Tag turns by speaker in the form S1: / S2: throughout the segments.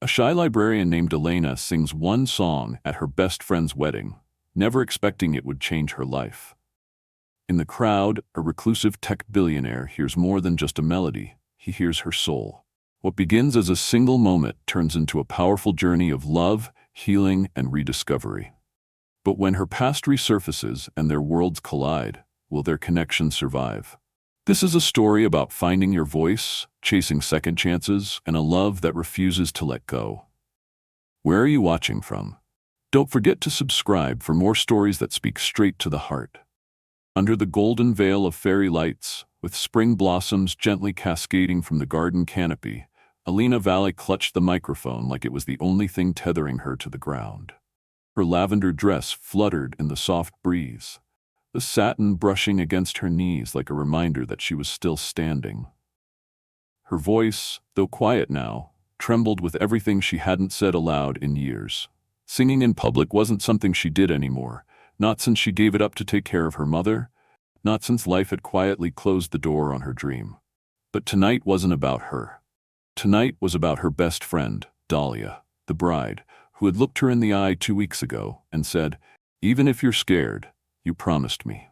S1: A shy librarian named Elena sings one song at her best friend's wedding, never expecting it would change her life. In the crowd, a reclusive tech billionaire hears more than just a melody. He hears her soul. What begins as a single moment turns into a powerful journey of love, healing, and rediscovery. But when her past resurfaces and their worlds collide, will their connection survive? This is a story about finding your voice, chasing second chances, and a love that refuses to let go. Where are you watching from? Don't forget to subscribe for more stories that speak straight to the heart. Under the golden veil of fairy lights, with spring blossoms gently cascading from the garden canopy, Elena Valle clutched the microphone like it was the only thing tethering her to the ground. Her lavender dress fluttered in the soft breeze, the satin brushing against her knees like a reminder that she was still standing. Her voice, though quiet now, trembled with everything she hadn't said aloud in years. Singing in public wasn't something she did anymore, not since she gave it up to take care of her mother, not since life had quietly closed the door on her dream. But tonight wasn't about her. Tonight was about her best friend, Dahlia, the bride, who had looked her in the eye 2 weeks ago and said, "Even if you're scared, you promised me."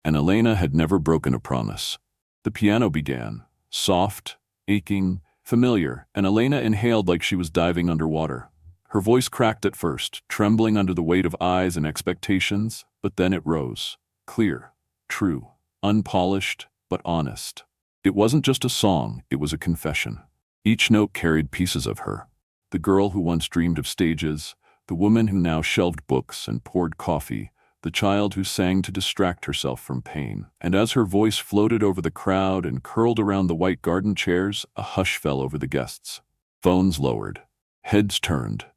S1: And Elena had never broken a promise. The piano began, soft, aching, familiar, and Elena inhaled like she was diving underwater. Her voice cracked at first, trembling under the weight of eyes and expectations, but then it rose, clear, true, unpolished, but honest. It wasn't just a song, it was a confession. Each note carried pieces of her. The girl who once dreamed of stages, the woman who now shelved books and poured coffee, the child who sang to distract herself from pain. And as her voice floated over the crowd and curled around the white garden chairs, a hush fell over the guests. Phones lowered. Heads turned.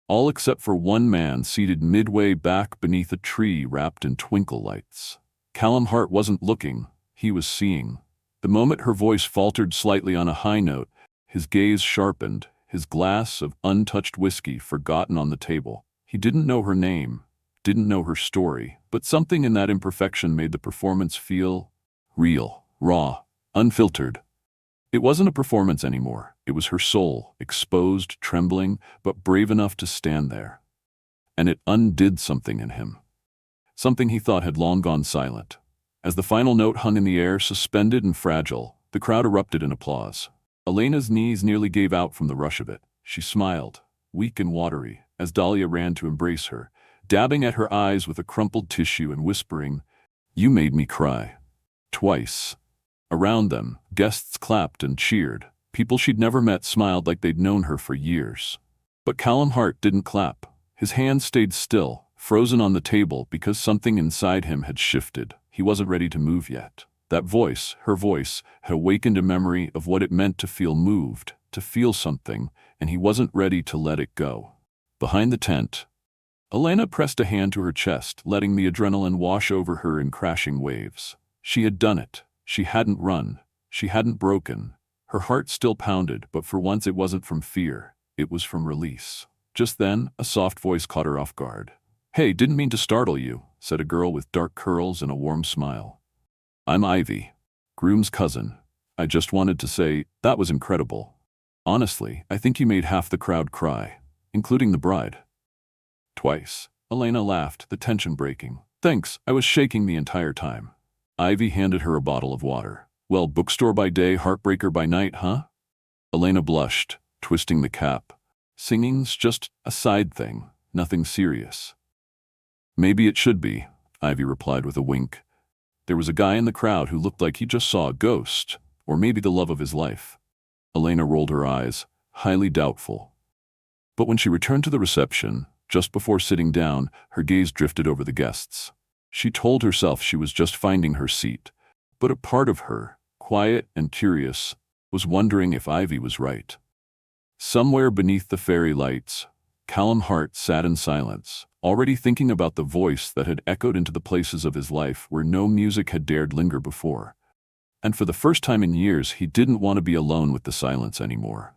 S1: All except for one man seated midway back beneath a tree wrapped in twinkle lights. Callum Hart wasn't looking, he was seeing. The moment her voice faltered slightly on a high note, his gaze sharpened, his glass of untouched whiskey forgotten on the table. He didn't know her name, didn't know her story, but something in that imperfection made the performance feel real, raw, unfiltered. It wasn't a performance anymore. It was her soul, exposed, trembling, but brave enough to stand there. And it undid something in him. Something he thought had long gone silent. As the final note hung in the air, suspended and fragile, the crowd erupted in applause. Elena's knees nearly gave out from the rush of it. She smiled, weak and watery, as Dahlia ran to embrace her, dabbing at her eyes with a crumpled tissue and whispering, "You made me cry." Twice. Around them, guests clapped and cheered. People she'd never met smiled like they'd known her for years. But Callum Hart didn't clap. His hands stayed still, frozen on the table because something inside him had shifted. He wasn't ready to move yet. That voice, her voice, had awakened a memory of what it meant to feel moved, to feel something, and he wasn't ready to let it go. Behind the tent, Elena pressed a hand to her chest, letting the adrenaline wash over her in crashing waves. She had done it. She hadn't run. She hadn't broken. Her heart still pounded, but for once it wasn't from fear. It was from release. Just then, a soft voice caught her off guard. "Hey, didn't mean to startle you," said a girl with dark curls and a warm smile. "I'm Ivy, Groom's cousin. I just wanted to say, that was incredible. Honestly, I think you made half the crowd cry, including the bride." Twice. Elena laughed, the tension breaking. "Thanks, I was shaking the entire time." Ivy handed her a bottle of water. "Well, bookstore by day, heartbreaker by night, huh?" Elena blushed, twisting the cap. "Singing's just a side thing, nothing serious." "Maybe it should be," Ivy replied with a wink. "There was a guy in the crowd who looked like he just saw a ghost, or maybe the love of his life." Elena rolled her eyes, highly doubtful. But when she returned to the reception, just before sitting down, her gaze drifted over the guests. She told herself she was just finding her seat, but a part of her, quiet and curious, was wondering if Ivy was right. Somewhere beneath the fairy lights, Callum Hart sat in silence, already thinking about the voice that had echoed into the places of his life where no music had dared linger before. And for the first time in years, he didn't want to be alone with the silence anymore.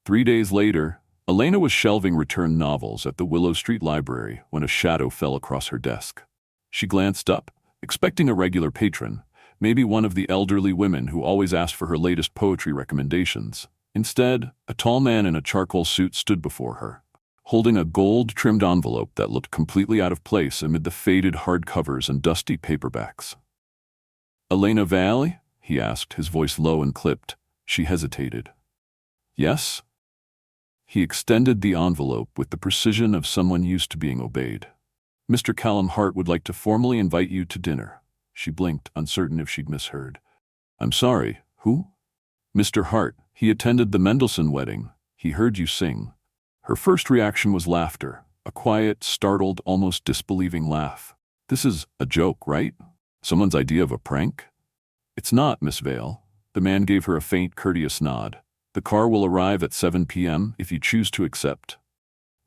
S1: 3 days later, Elena was shelving returned novels at the Willow Street Library when a shadow fell across her desk. She glanced up, expecting a regular patron, maybe one of the elderly women who always asked for her latest poetry recommendations. Instead, a tall man in a charcoal suit stood before her, holding a gold-trimmed envelope that looked completely out of place amid the faded hardcovers and dusty paperbacks. "Elena Valley?" he asked, his voice low and clipped. She hesitated. "Yes?" He extended the envelope with the precision of someone used to being obeyed. "Mr. Callum Hart would like to formally invite you to dinner." She blinked, uncertain if she'd misheard. "I'm sorry, who?" "Mr. Hart. He attended the Mendelssohn wedding. He heard you sing." Her first reaction was laughter, a quiet, startled, almost disbelieving laugh. "This is a joke, right? Someone's idea of a prank?" "It's not, Miss Vale." The man gave her a faint, courteous nod. "The car will arrive at 7 p.m. if you choose to accept."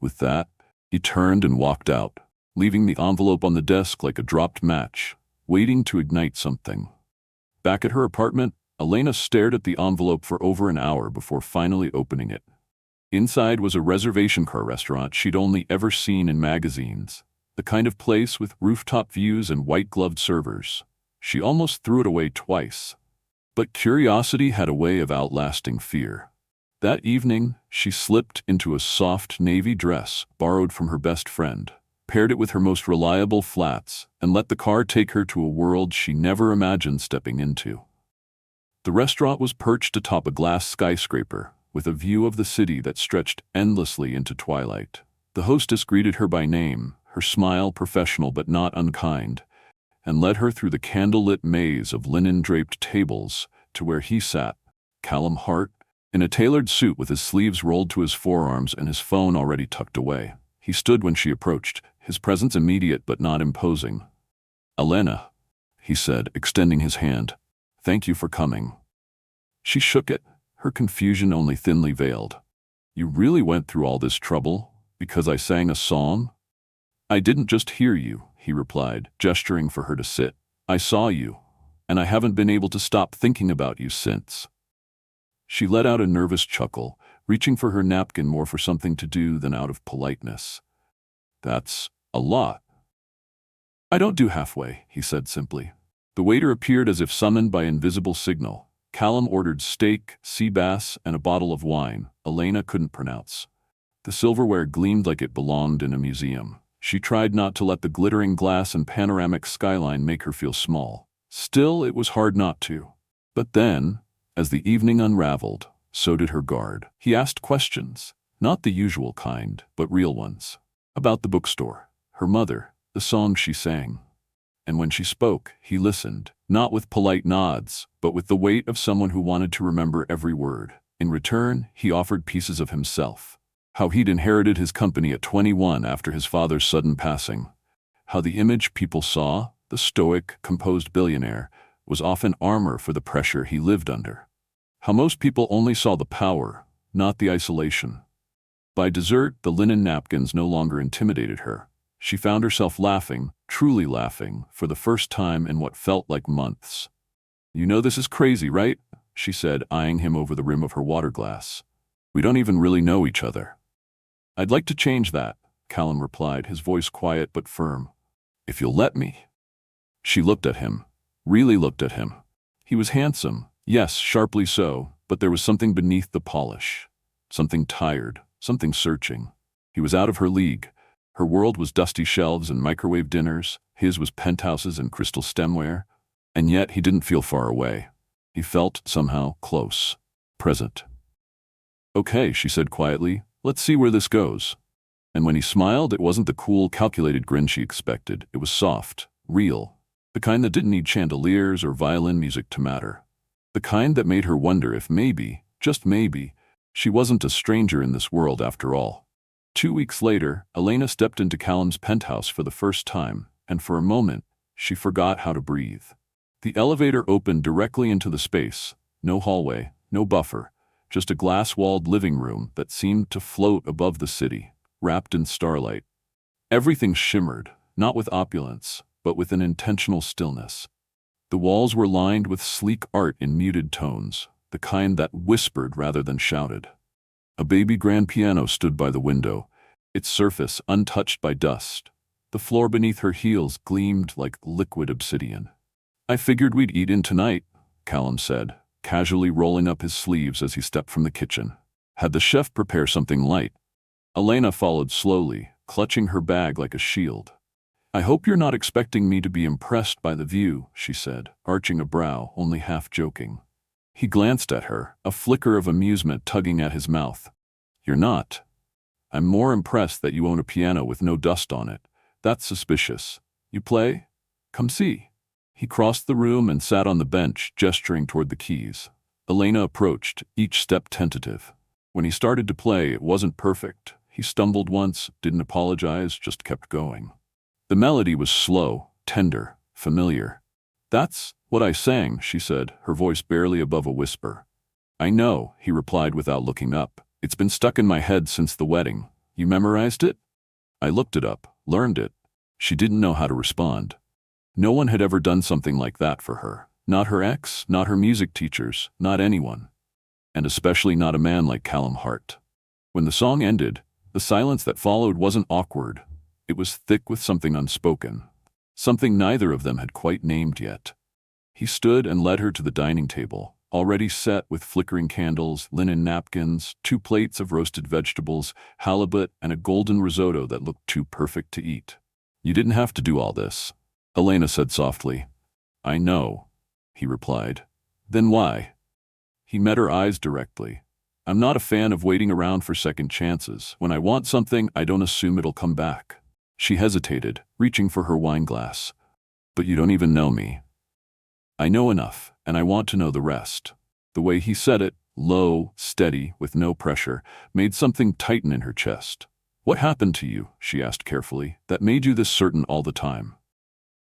S1: With that, he turned and walked out, leaving the envelope on the desk like a dropped match, waiting to ignite something. Back at her apartment, Elena stared at the envelope for over an hour before finally opening it. Inside was a reservation car restaurant she'd only ever seen in magazines, the kind of place with rooftop views and white-gloved servers. She almost threw it away twice. But curiosity had a way of outlasting fear. That evening, she slipped into a soft navy dress borrowed from her best friend, paired it with her most reliable flats, and let the car take her to a world she never imagined stepping into. The restaurant was perched atop a glass skyscraper, with a view of the city that stretched endlessly into twilight. The hostess greeted her by name, her smile professional but not unkind, and led her through the candlelit maze of linen-draped tables to where he sat, Callum Hart, in a tailored suit with his sleeves rolled to his forearms and his phone already tucked away. He stood when she approached, his presence immediate but not imposing. "Elena," he said, extending his hand. "Thank you for coming." She shook it, her confusion only thinly veiled. "You really went through all this trouble because I sang a song?" "I didn't just hear you," he replied, gesturing for her to sit. "I saw you, and I haven't been able to stop thinking about you since." She let out a nervous chuckle, reaching for her napkin more for something to do than out of politeness. "That's a lot." "I don't do halfway," he said simply. The waiter appeared as if summoned by invisible signal. Callum ordered steak, sea bass, and a bottle of wine Elena couldn't pronounce. The silverware gleamed like it belonged in a museum. She tried not to let the glittering glass and panoramic skyline make her feel small. Still, it was hard not to. But then, as the evening unraveled, so did her guard. He asked questions, not the usual kind, but real ones. About the bookstore, her mother, the songs she sang. And when she spoke, he listened, not with polite nods, but with the weight of someone who wanted to remember every word. In return, he offered pieces of himself. How he'd inherited his company at 21 after his father's sudden passing. How the image people saw, the stoic, composed billionaire, was often armor for the pressure he lived under. How most people only saw the power, not the isolation. By dessert, the linen napkins no longer intimidated her. She found herself laughing, truly laughing, for the first time in what felt like months. "You know this is crazy, right?" she said, eyeing him over the rim of her water glass. "We don't even really know each other." "I'd like to change that," Callum replied, his voice quiet but firm. "If you'll let me." She looked at him, really looked at him. He was handsome, yes, sharply so, but there was something beneath the polish. Something tired, something searching. He was out of her league. Her world was dusty shelves and microwave dinners, his was penthouses and crystal stemware, and yet he didn't feel far away. He felt, somehow, close, present. "Okay," she said quietly, "let's see where this goes." And when he smiled, it wasn't the cool, calculated grin she expected. It was soft, real, the kind that didn't need chandeliers or violin music to matter. The kind that made her wonder if maybe, just maybe, she wasn't a stranger in this world after all. 2 weeks later, Elena stepped into Callum's penthouse for the first time, and for a moment, she forgot how to breathe. The elevator opened directly into the space, no hallway, no buffer, just a glass-walled living room that seemed to float above the city, wrapped in starlight. Everything shimmered, not with opulence, but with an intentional stillness. The walls were lined with sleek art in muted tones, the kind that whispered rather than shouted. A baby grand piano stood by the window, its surface untouched by dust. The floor beneath her heels gleamed like liquid obsidian. "I figured we'd eat in tonight," Callum said, casually rolling up his sleeves as he stepped from the kitchen. Had the chef prepare something light? Elena followed slowly, clutching her bag like a shield. "I hope you're not expecting me to be impressed by the view," she said, arching a brow, only half joking. He glanced at her, a flicker of amusement tugging at his mouth. "You're not. I'm more impressed that you own a piano with no dust on it. That's suspicious. You play? Come see." He crossed the room and sat on the bench, gesturing toward the keys. Elena approached, each step tentative. When he started to play, it wasn't perfect. He stumbled once, didn't apologize, just kept going. The melody was slow, tender, familiar. "That's what I sang," she said, her voice barely above a whisper. "I know," he replied without looking up. "It's been stuck in my head since the wedding. You memorized it?" I looked it up, learned it. She didn't know how to respond. No one had ever done something like that for her. Not her ex, not her music teachers, not anyone. And especially not a man like Callum Hart. When the song ended, the silence that followed wasn't awkward. It was thick with something unspoken. Something neither of them had quite named yet. He stood and led her to the dining table, already set with flickering candles, linen napkins, 2 plates of roasted vegetables, halibut, and a golden risotto that looked too perfect to eat. "You didn't have to do all this," Elena said softly. "I know," he replied. "Then why?" He met her eyes directly. "I'm not a fan of waiting around for second chances. When I want something, I don't assume it'll come back." She hesitated, reaching for her wine glass. "But you don't even know me." "I know enough, and I want to know the rest." The way he said it, low, steady, with no pressure, made something tighten in her chest. "What happened to you," she asked carefully, "that made you this certain all the time?"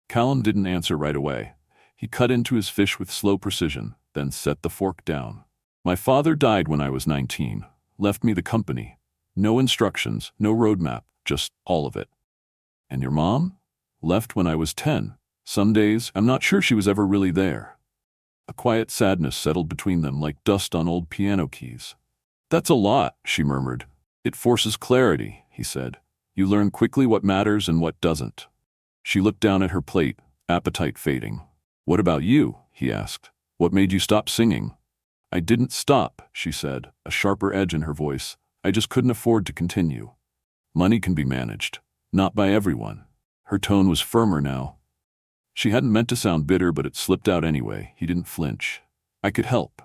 S1: Callum didn't answer right away. He cut into his fish with slow precision, then set the fork down. "My father died when I was 19, left me the company. No instructions, no roadmap, just all of it." "And your mom?" "Left when I was 10. Some days, I'm not sure she was ever really there." A quiet sadness settled between them like dust on old piano keys. "That's a lot," she murmured. "It forces clarity," he said. "You learn quickly what matters and what doesn't." She looked down at her plate, appetite fading. "What about you?" he asked. "What made you stop singing?" "I didn't stop," she said, a sharper edge in her voice. "I just couldn't afford to continue. Money can be managed. Not by everyone." Her tone was firmer now. She hadn't meant to sound bitter, but it slipped out anyway. He didn't flinch. "I could help."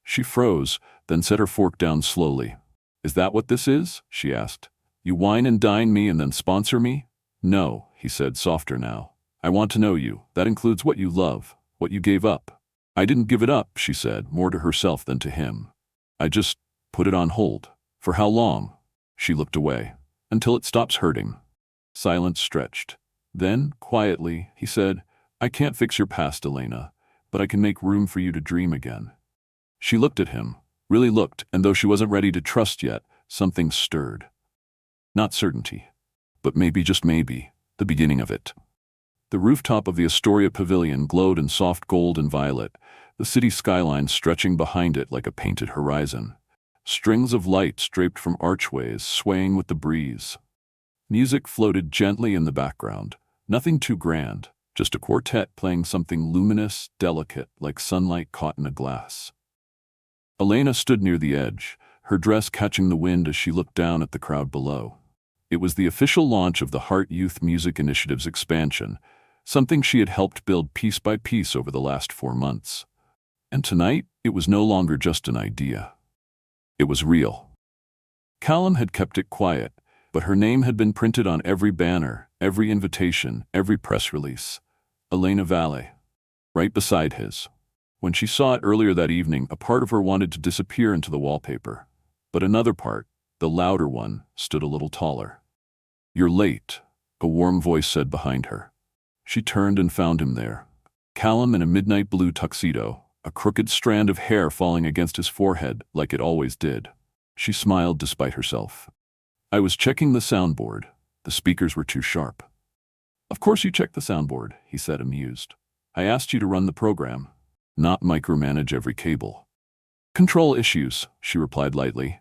S1: She froze, then set her fork down slowly. "Is that what this is?" she asked. "You wine and dine me and then sponsor me?" "No," he said, softer now. "I want to know you. That includes what you love, what you gave up." "I didn't give it up," she said, more to herself than to him. "I just put it on hold." "For how long?" She looked away. "Until it stops hurting." Silence stretched. Then, quietly, he said, "I can't fix your past, Elena, but I can make room for you to dream again." She looked at him, really looked, and though she wasn't ready to trust yet, something stirred. Not certainty, but maybe, just maybe, the beginning of it. The rooftop of the Astoria Pavilion glowed in soft gold and violet, the city skyline stretching behind it like a painted horizon. Strings of lights draped from archways swaying with the breeze. Music floated gently in the background, nothing too grand, just a quartet playing something luminous, delicate, like sunlight caught in a glass. Elena stood near the edge, her dress catching the wind as she looked down at the crowd below. It was the official launch of the Heart Youth Music Initiative's expansion, something she had helped build piece by piece over the last 4 months. And tonight, it was no longer just an idea. It was real. Callum had kept it quiet, but her name had been printed on every banner, every invitation, every press release. Elena Valle, right beside his. When she saw it earlier that evening, a part of her wanted to disappear into the wallpaper. But another part, the louder one, stood a little taller. "You're late," a warm voice said behind her. She turned and found him there. Callum in a midnight blue tuxedo, a crooked strand of hair falling against his forehead like it always did. She smiled despite herself. "I was checking the soundboard. The speakers were too sharp." "Of course you checked the soundboard," he said, amused. "I asked you to run the program, not micromanage every cable." "Control issues," she replied lightly.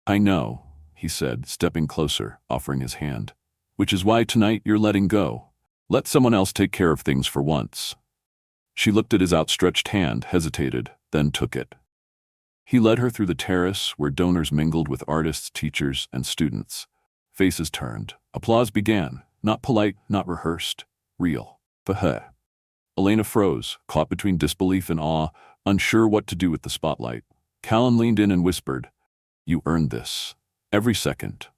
S1: "I know," he said, stepping closer, offering his hand. "Which is why tonight you're letting go. Let someone else take care of things for once." She looked at his outstretched hand, hesitated, then took it. He led her through the terrace where donors mingled with artists, teachers, and students. Faces turned. Applause began. Not polite, not rehearsed. Real. Pah. Elena froze, caught between disbelief and awe, unsure what to do with the spotlight. Callum leaned in and whispered, "You earned this. Every second."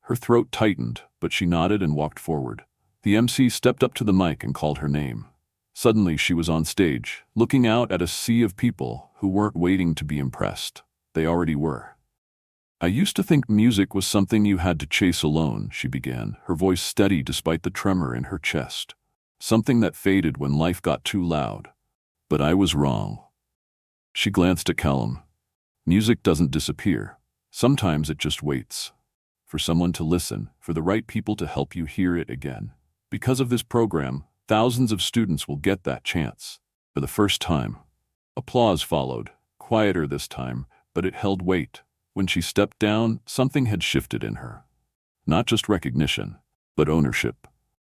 S1: Her throat tightened, but she nodded and walked forward. The MC stepped up to the mic and called her name. Suddenly she was on stage, looking out at a sea of people who weren't waiting to be impressed. They already were. "I used to think music was something you had to chase alone," she began, her voice steady despite the tremor in her chest. "Something that faded when life got too loud. But I was wrong." She glanced at Callum. "Music doesn't disappear. Sometimes it just waits. For someone to listen, for the right people to help you hear it again. Because of this program, thousands of students will get that chance. For the first time." Applause followed, quieter this time, but it held weight. When she stepped down, something had shifted in her. Not just recognition, but ownership.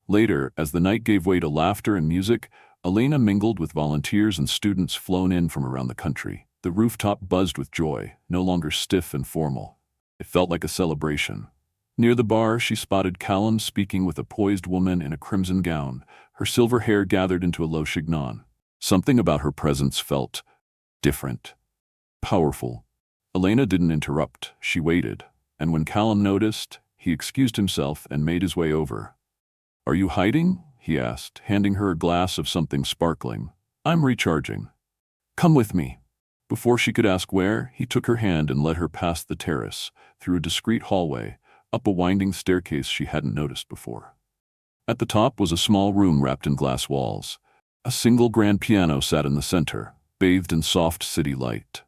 S1: Later, as the night gave way to laughter and music, Elena mingled with volunteers and students flown in from around the country. The rooftop buzzed with joy, no longer stiff and formal. It felt like a celebration. Near the bar, she spotted Callum speaking with a poised woman in a crimson gown, her silver hair gathered into a low chignon. Something about her presence felt different, powerful. Elena didn't interrupt, she waited, and when Callum noticed, he excused himself and made his way over. "Are you hiding?" he asked, handing her a glass of something sparkling. "I'm recharging. Come with me." Before she could ask where, he took her hand and led her past the terrace, through a discreet hallway, up a winding staircase she hadn't noticed before. At the top was a small room wrapped in glass walls. A single grand piano sat in the center, bathed in soft city light.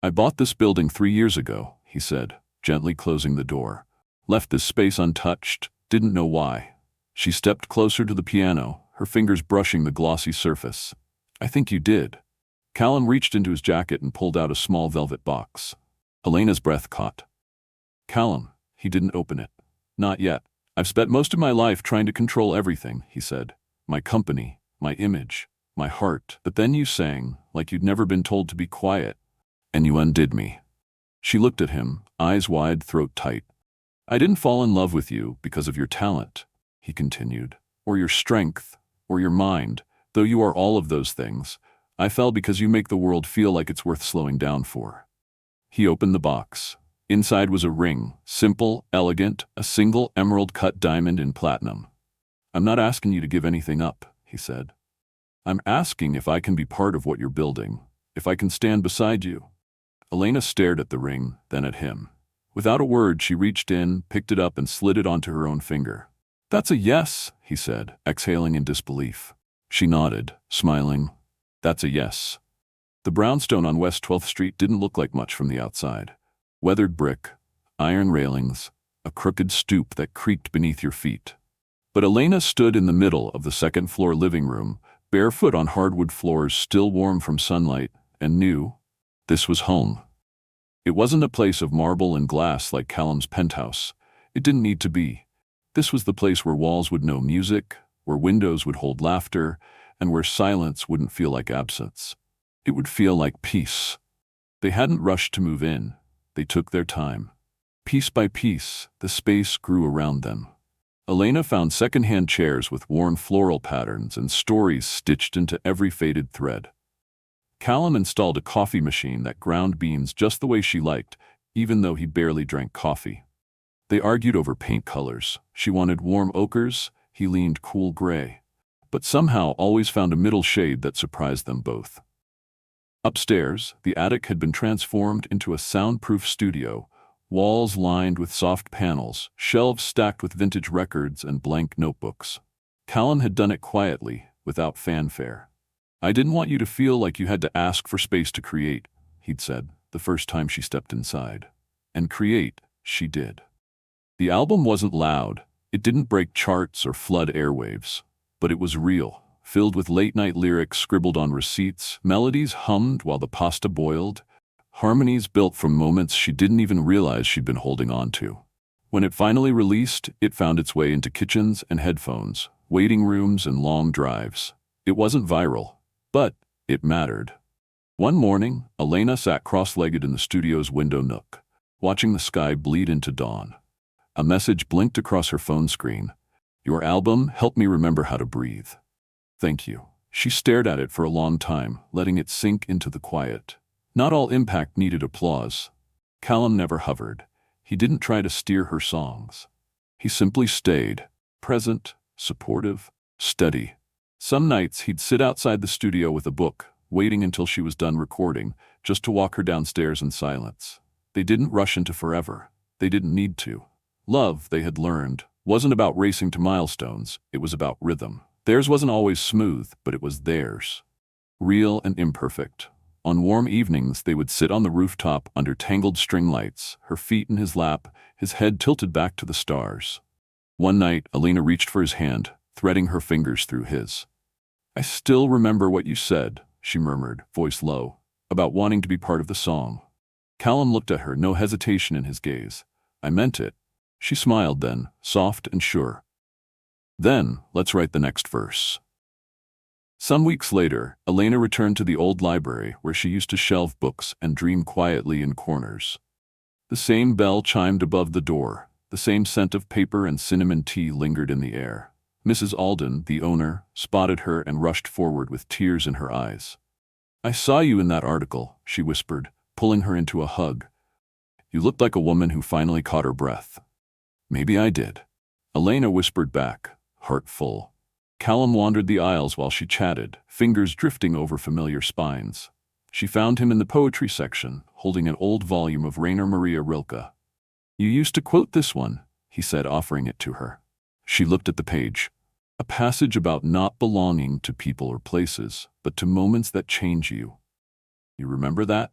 S1: "I bought this building 3 years ago," he said, gently closing the door. "Left this space untouched, didn't know why." She stepped closer to the piano, her fingers brushing the glossy surface. "I think you did." Callum reached into his jacket and pulled out a small velvet box. Elena's breath caught. "Callum." He didn't open it. "Not yet. I've spent most of my life trying to control everything," he said. "My company, my image, my heart. But then you sang, like you'd never been told to be quiet. And you undid me." She looked at him, eyes wide, throat tight. "I didn't fall in love with you because of your talent," he continued, "or your strength, or your mind, though you are all of those things. I fell because you make the world feel like it's worth slowing down for." He opened the box. Inside was a ring, simple, elegant, a single emerald-cut diamond in platinum. "I'm not asking you to give anything up," he said. "I'm asking if I can be part of what you're building, if I can stand beside you." Elena stared at the ring, then at him. Without a word, she reached in, picked it up, and slid it onto her own finger. "That's a yes," he said, exhaling in disbelief. She nodded, smiling. "That's a yes." The brownstone on West 12th Street didn't look like much from the outside. Weathered brick, iron railings, a crooked stoop that creaked beneath your feet. But Elena stood in the middle of the second-floor living room, barefoot on hardwood floors still warm from sunlight, and knew this was home. It wasn't a place of marble and glass like Callum's penthouse. It didn't need to be. This was the place where walls would know music, where windows would hold laughter, and where silence wouldn't feel like absence. It would feel like peace. They hadn't rushed to move in. They took their time. Piece by piece, the space grew around them. Elena found second-hand chairs with worn floral patterns and stories stitched into every faded thread. Callum installed a coffee machine that ground beans just the way she liked, even though he barely drank coffee. They argued over paint colors. She wanted warm ochres, he leaned cool gray, but somehow always found a middle shade that surprised them both. Upstairs, the attic had been transformed into a soundproof studio, walls lined with soft panels, shelves stacked with vintage records and blank notebooks. Callum had done it quietly, without fanfare. "I didn't want you to feel like you had to ask for space to create," he'd said, the first time she stepped inside. And create, she did. The album wasn't loud, it didn't break charts or flood airwaves, but it was real. Filled with late-night lyrics scribbled on receipts, melodies hummed while the pasta boiled, harmonies built from moments she didn't even realize she'd been holding on to. When it finally released, it found its way into kitchens and headphones, waiting rooms and long drives. It wasn't viral. But it mattered. One morning, Elena sat cross-legged in the studio's window nook, watching the sky bleed into dawn. A message blinked across her phone screen. "Your album helped me remember how to breathe." "Thank you." She stared at it for a long time, letting it sink into the quiet. Not all impact needed applause. Callum never hovered. He didn't try to steer her songs. He simply stayed, present, supportive, steady. Some nights he'd sit outside the studio with a book, waiting until she was done recording, just to walk her downstairs in silence. They didn't rush into forever. They didn't need to. Love, they had learned, wasn't about racing to milestones. It was about rhythm. Theirs wasn't always smooth, but it was theirs. Real and imperfect. On warm evenings, they would sit on the rooftop under tangled string lights, her feet in his lap, his head tilted back to the stars. One night, Elena reached for his hand, threading her fingers through his. "I still remember what you said," she murmured, voice low, "about wanting to be part of the song." Callum looked at her, no hesitation in his gaze. "I meant it." She smiled then, soft and sure. "Then, let's write the next verse." Some weeks later, Elena returned to the old library where she used to shelve books and dream quietly in corners. The same bell chimed above the door. The same scent of paper and cinnamon tea lingered in the air. Mrs. Alden, the owner, spotted her and rushed forward with tears in her eyes. "I saw you in that article," she whispered, pulling her into a hug. "You looked like a woman who finally caught her breath." "Maybe I did." Elena whispered back, heart full. Callum wandered the aisles while she chatted, fingers drifting over familiar spines. She found him in the poetry section, holding an old volume of Rainer Maria Rilke. "You used to quote this one," he said, offering it to her. She looked at the page. A passage about not belonging to people or places, but to moments that change you. "You remember that?"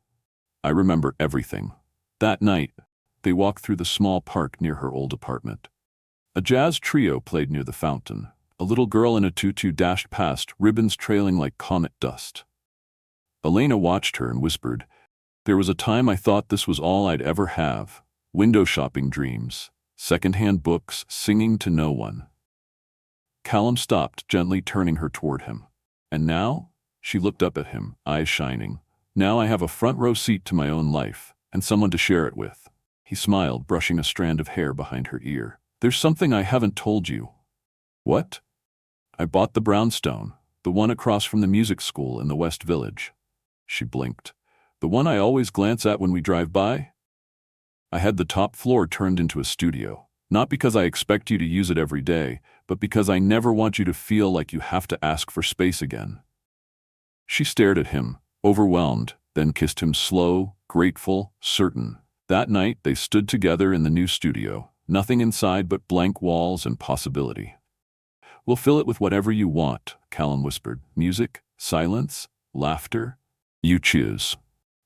S1: "I remember everything." That night, they walked through the small park near her old apartment. A jazz trio played near the fountain. A little girl in a tutu dashed past, ribbons trailing like comet dust. Elena watched her and whispered, "There was a time I thought this was all I'd ever have. Window shopping dreams, second-hand books, singing to no one." Callum stopped, gently turning her toward him. "And now?" She looked up at him, eyes shining. "Now I have a front-row seat to my own life, and someone to share it with." He smiled, brushing a strand of hair behind her ear. "There's something I haven't told you." "What?" "I bought the brownstone, the one across from the music school in the West Village." She blinked. "The one I always glance at when we drive by?" "I had the top floor turned into a studio, not because I expect you to use it every day, but because I never want you to feel like you have to ask for space again." She stared at him, overwhelmed, then kissed him slow, grateful, certain. That night they stood together in the new studio, nothing inside but blank walls and possibility. "We'll fill it with whatever you want," Callum whispered. "Music, silence, laughter. You choose."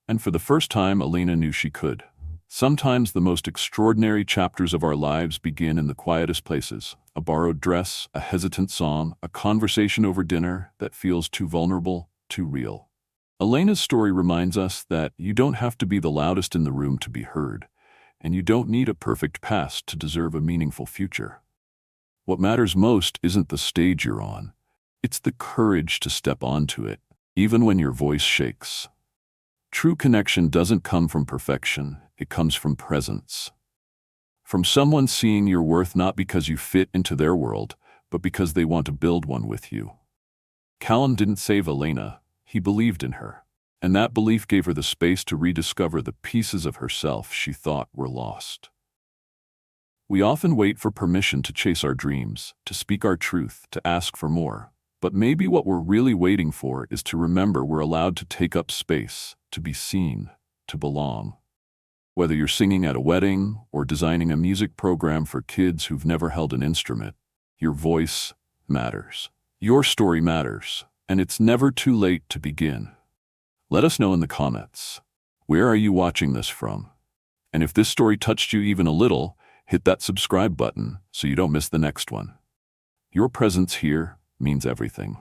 S1: And for the first time, Elena knew she could. Sometimes the most extraordinary chapters of our lives begin in the quietest places. A borrowed dress, a hesitant song, a conversation over dinner that feels too vulnerable, too real. Elena's story reminds us that you don't have to be the loudest in the room to be heard, and you don't need a perfect past to deserve a meaningful future. What matters most isn't the stage you're on. It's the courage to step onto it, even when your voice shakes. True connection doesn't come from perfection, it comes from presence. From someone seeing your worth not because you fit into their world, but because they want to build one with you. Callum didn't save Elena, he believed in her. And that belief gave her the space to rediscover the pieces of herself she thought were lost. We often wait for permission to chase our dreams, to speak our truth, to ask for more. But maybe what we're really waiting for is to remember we're allowed to take up space, to be seen, to belong. Whether you're singing at a wedding or designing a music program for kids who've never held an instrument, your voice matters. Your story matters, and it's never too late to begin. Let us know in the comments. Where are you watching this from? And if this story touched you even a little, hit that subscribe button so you don't miss the next one. Your presence here means everything.